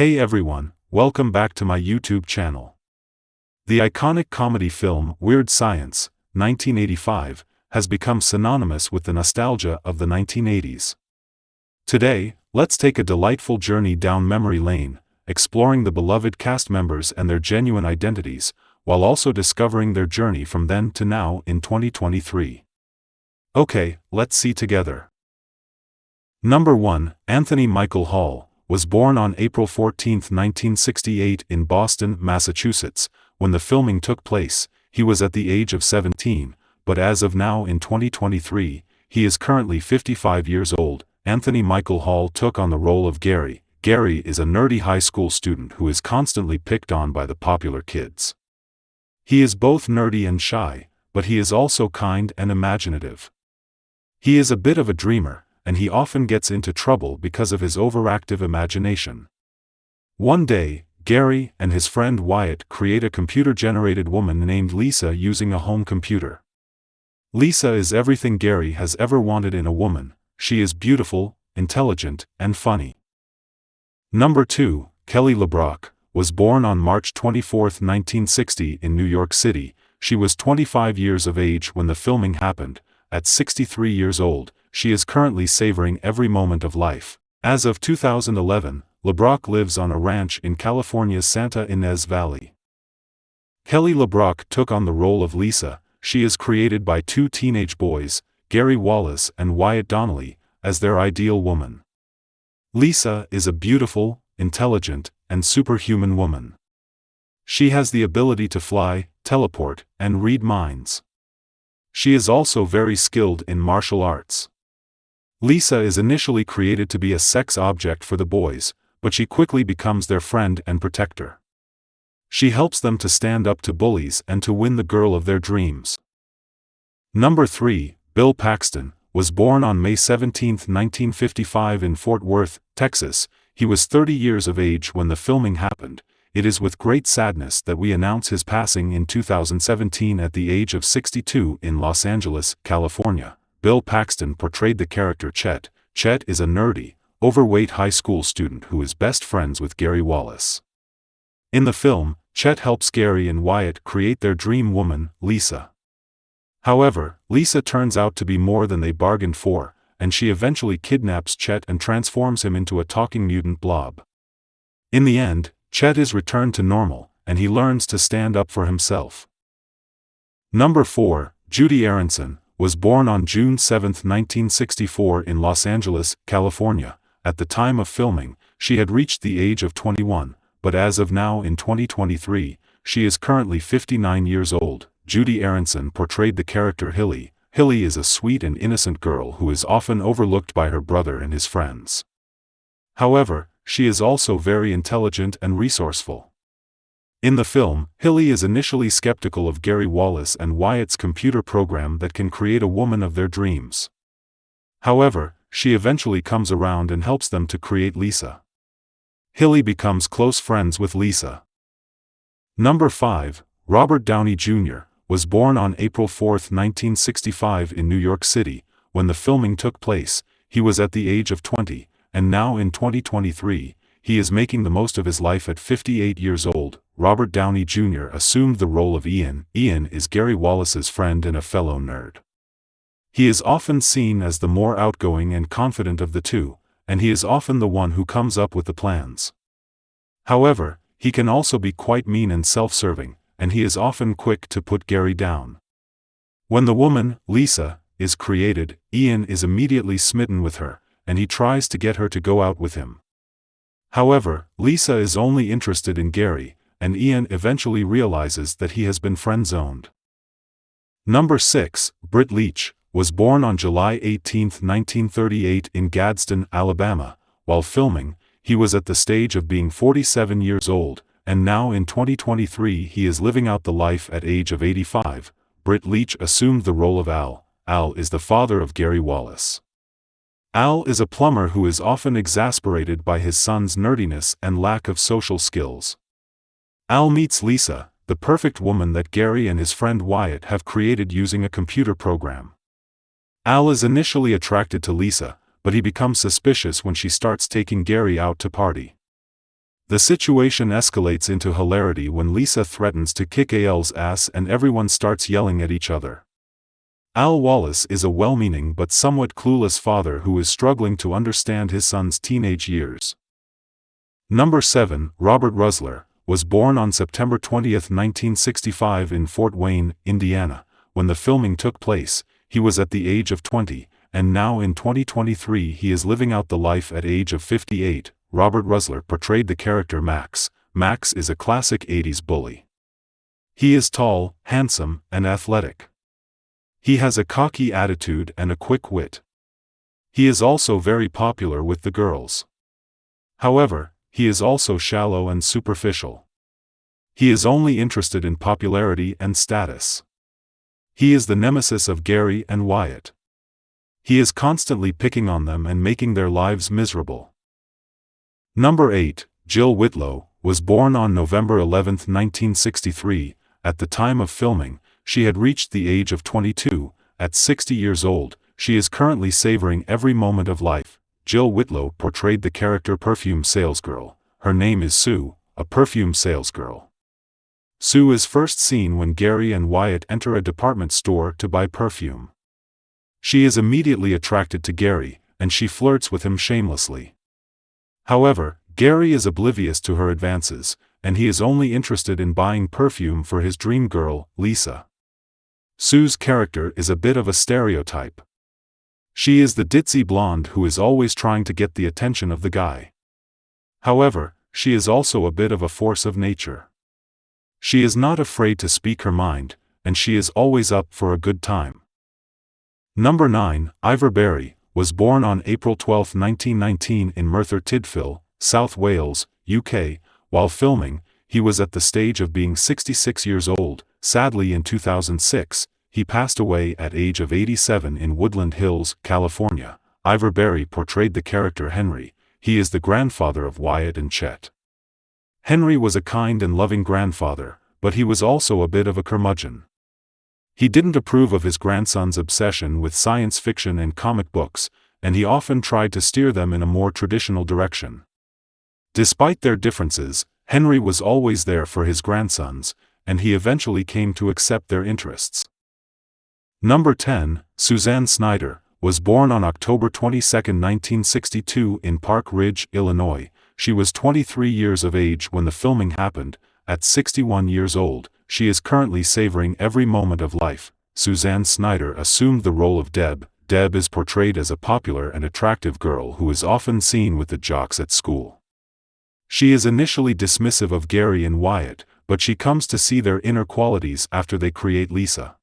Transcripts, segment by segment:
Hey everyone, welcome back to my YouTube channel. The iconic comedy film Weird Science, 1985, has become synonymous with the nostalgia of the 1980s. Today, let's take a delightful journey down memory lane, exploring the beloved cast members and their genuine identities, while also discovering their journey from then to now in 2023. Okay, let's see together. Number 1, Anthony Michael Hall, was born on April 14, 1968 in Boston, Massachusetts. When the filming took place, he was at the age of 17, but as of now in 2023, he is currently 55 years old. Anthony Michael Hall took on the role of Gary. Gary is a nerdy high school student who is constantly picked on by the popular kids. He is both nerdy and shy, but he is also kind and imaginative. He is a bit of a dreamer, and he often gets into trouble because of his overactive imagination. One day, Gary and his friend Wyatt create a computer-generated woman named Lisa using a home computer. Lisa is everything Gary has ever wanted in a woman. She is beautiful, intelligent, and funny. Number 2, Kelly LeBrock, was born on March 24, 1960 in New York City. She was 25 years of age when the filming happened. At 63 years old, she is currently savoring every moment of life. As of 2011, LeBrock lives on a ranch in California's Santa Ynez Valley. Kelly LeBrock took on the role of Lisa. She is created by two teenage boys, Gary Wallace and Wyatt Donnelly, as their ideal woman. Lisa is a beautiful, intelligent, and superhuman woman. She has the ability to fly, teleport, and read minds. She is also very skilled in martial arts. Lisa is initially created to be a sex object for the boys, but she quickly becomes their friend and protector. She helps them to stand up to bullies and to win the girl of their dreams. Number 3, Bill Paxton, was born on May 17, 1955 in Fort Worth, Texas. He was 30 years of age when the filming happened. It is with great sadness that we announce his passing in 2017 at the age of 62 in Los Angeles, California. Bill Paxton portrayed the character Chet. Chet is a nerdy, overweight high school student who is best friends with Gary Wallace. In the film, Chet helps Gary and Wyatt create their dream woman, Lisa. However, Lisa turns out to be more than they bargained for, and she eventually kidnaps Chet and transforms him into a talking mutant blob. In the end, Chet is returned to normal, and he learns to stand up for himself. Number 4, Judi Aronson, was born on June 7, 1964 in Los Angeles, California. At the time of filming, she had reached the age of 21, but as of now in 2023, she is currently 59 years old. Judi Aronson portrayed the character Hilly. Hilly is a sweet and innocent girl who is often overlooked by her brother and his friends. However, she is also very intelligent and resourceful. In the film, Hilly is initially skeptical of Gary Wallace and Wyatt's computer program that can create a woman of their dreams. However, she eventually comes around and helps them to create Lisa. Hilly becomes close friends with Lisa. Number 5, Robert Downey Jr., was born on April 4, 1965 in New York City. When the filming took place, he was at the age of 20, and now in 2023, he is making the most of his life at 58 years old. Robert Downey Jr. assumed the role of Ian. Ian is Gary Wallace's friend and a fellow nerd. He is often seen as the more outgoing and confident of the two, and he is often the one who comes up with the plans. However, he can also be quite mean and self-serving, and he is often quick to put Gary down. When the woman, Lisa, is created, Ian is immediately smitten with her, and he tries to get her to go out with him. However, Lisa is only interested in Gary, and Ian eventually realizes that he has been friend-zoned. Number 6, Britt Leach, was born on July 18, 1938 in Gadsden, Alabama. While filming, he was at the stage of being 47 years old, and now in 2023 he is living out the life at age of 85. Britt Leach assumed the role of Al. Al is the father of Gary Wallace. Al is a plumber who is often exasperated by his son's nerdiness and lack of social skills. Al meets Lisa, the perfect woman that Gary and his friend Wyatt have created using a computer program. Al is initially attracted to Lisa, but he becomes suspicious when she starts taking Gary out to party. The situation escalates into hilarity when Lisa threatens to kick Al's ass and everyone starts yelling at each other. Al Wallace is a well-meaning but somewhat clueless father who is struggling to understand his son's teenage years. Number 7. Robert Rusler was born on September 20, 1965 in Fort Wayne, Indiana. When the filming took place, he was at the age of 20, and now in 2023 he is living out the life at age of 58. Robert Rusler portrayed the character Max. Max is a classic 80s bully. He is tall, handsome, and athletic. He has a cocky attitude and a quick wit. He is also very popular with the girls. However, he is also shallow and superficial. He is only interested in popularity and status. He is the nemesis of Gary and Wyatt. He is constantly picking on them and making their lives miserable. Number 8. Jill Whitlow was born on November 11, 1963. At the time of filming, she had reached the age of 22. At 60 years old, she is currently savoring every moment of life. Jill Whitlow portrayed the character perfume salesgirl. Her name is Sue, a perfume salesgirl. Sue is first seen when Gary and Wyatt enter a department store to buy perfume. She is immediately attracted to Gary, and she flirts with him shamelessly. However, Gary is oblivious to her advances, and he is only interested in buying perfume for his dream girl, Lisa. Sue's character is a bit of a stereotype. She is the ditzy blonde who is always trying to get the attention of the guy. However, she is also a bit of a force of nature. She is not afraid to speak her mind, and she is always up for a good time. Number 9. Ivor Berry was born on April 12, 1919 in Merthyr Tydfil, South Wales, UK. While filming, he was at the stage of being 66 years old. Sadly, in 2006, he passed away at age of 87 in Woodland Hills, California. Ivor Berry portrayed the character Henry. He is the grandfather of Wyatt and Chet. Henry was a kind and loving grandfather, but he was also a bit of a curmudgeon. He didn't approve of his grandson's obsession with science fiction and comic books, and he often tried to steer them in a more traditional direction. Despite their differences, Henry was always there for his grandsons, and he eventually came to accept their interests. Number 10. Suzanne Snyder was born on October 22, 1962 in Park Ridge, Illinois. She was 23 years of age when the filming happened. At 61 years old, she is currently savoring every moment of life. Suzanne Snyder assumed the role of Deb. Deb is portrayed as a popular and attractive girl who is often seen with the jocks at school. She is initially dismissive of Gary and Wyatt, but she comes to see their inner qualities after they create Lisa.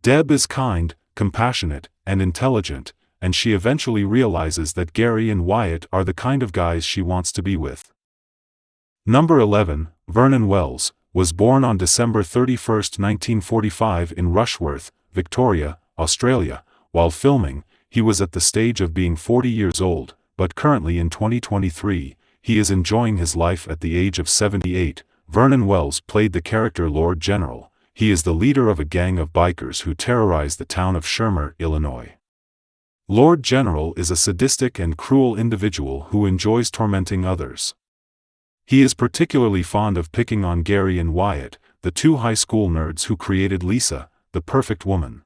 Deb is kind, compassionate, and intelligent, and she eventually realizes that Gary and Wyatt are the kind of guys she wants to be with. Number 11. Vernon Wells was born on December 31, 1945 in Rushworth, Victoria, Australia. While filming, he was at the stage of being 40 years old, but currently in 2023, he is enjoying his life at the age of 78. Vernon Wells played the character Lord General. He is the leader of a gang of bikers who terrorize the town of Shermer, Illinois. Lord General is a sadistic and cruel individual who enjoys tormenting others. He is particularly fond of picking on Gary and Wyatt, the two high school nerds who created Lisa, the perfect woman.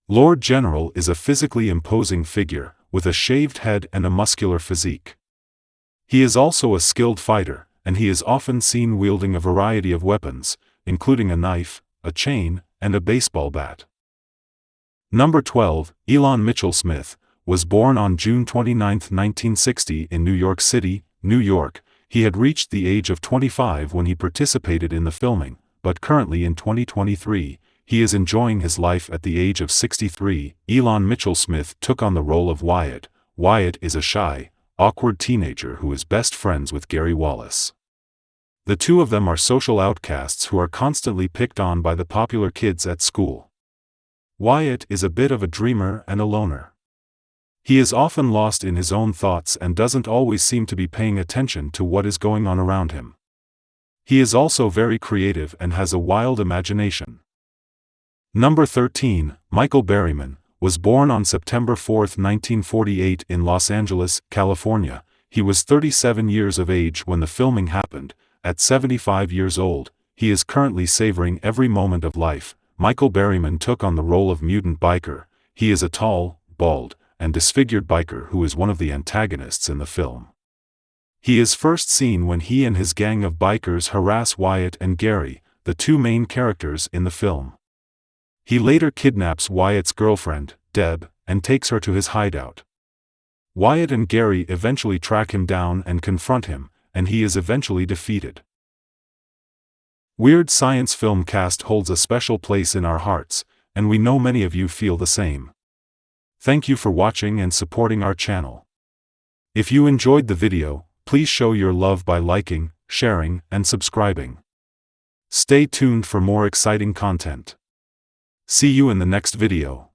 Lord General is a physically imposing figure, with a shaved head and a muscular physique. He is also a skilled fighter, and he is often seen wielding a variety of weapons, including a knife, a chain, and a baseball bat. Number 12. Elon Mitchell Smith was born on June 29, 1960 in New York City, New York. He had reached the age of 25 when he participated in the filming, but currently in 2023, he is enjoying his life at the age of 63. Elon Mitchell Smith took on the role of Wyatt. Wyatt is a shy, awkward teenager who is best friends with Gary Wallace. The two of them are social outcasts who are constantly picked on by the popular kids at school. Wyatt is a bit of a dreamer and a loner. He is often lost in his own thoughts and doesn't always seem to be paying attention to what is going on around him. He is also very creative and has a wild imagination. Number 13. Michael Berryman was born on September 4, 1948 in Los Angeles, California. he was 37 years of age when the filming happened. At 75 years old, he is currently savoring every moment of life. Michael Berryman took on the role of Mutant Biker. He is a tall, bald, and disfigured biker who is one of the antagonists in the film. He is first seen when he and his gang of bikers harass Wyatt and Gary, the two main characters in the film. He later kidnaps Wyatt's girlfriend, Deb, and takes her to his hideout. Wyatt and Gary eventually track him down and confront him, and he is eventually defeated. Weird Science film cast holds a special place in our hearts, and we know many of you feel the same. Thank you for watching and supporting our channel. If you enjoyed the video, please show your love by liking, sharing, and subscribing. Stay tuned for more exciting content. See you in the next video.